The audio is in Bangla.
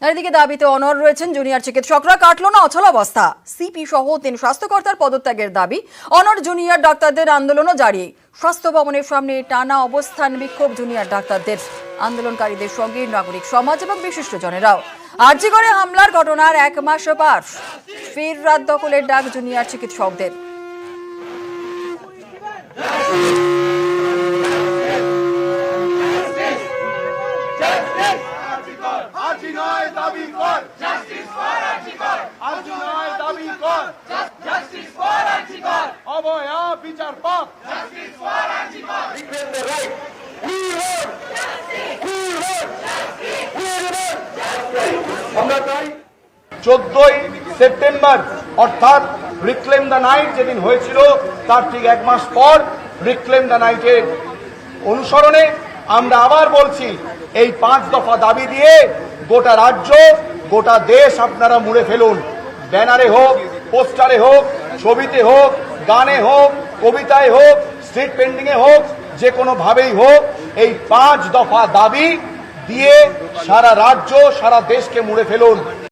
আর এদিকে দাবিতে অনড় রয়েছেন জুনিয়র চিকিৎসকরা। কাটলো না অচলাবস্থা। সিপি সহ 3 স্বাস্থ্যকর্তার পদত্যাগের দাবি। অনড় জুনিয়র ডাক্তারদের আন্দোলনও জারি। স্বাস্থ্য ভবনের সামনে টানা অবস্থান বিক্ষোভ জুনিয়র ডাক্তারদের। আন্দোলনকারীদের সঙ্গে নাগরিক সমাজ এবং বিশিষ্টজনেরাও। আরজিকরে হামলার ঘটনার 1 মাস পার। ফের রাত দখলের ডাক জুনিয়র চিকিৎসকদের। বিচার পাক। আমরা চাই 14ই সেপ্টেম্বর অর্থাৎ রিক্লেম দ্য নাইট যেদিন হয়েছিল তার ঠিক 1 মাস পর রিক্লেম দ্য নাইটের অনুসরণে আমরা আবার বলছি এই 5 দফা দাবি দিয়ে গোটা রাজ্য গোটা দেশ আপনারা মুড়ে ফেলুন। ব্যানারে হোক, পোস্টারে হোক, ছবিতে হোক, গানে হোক, কবিতায় হোক, স্ট্রিট পেন্টিং এ হোক, যে কোনো ভাবেই হোক এই 5 দফা দাবি দিয়ে সারা রাজ্য সারা দেশকে মুড়ে ফেলুন।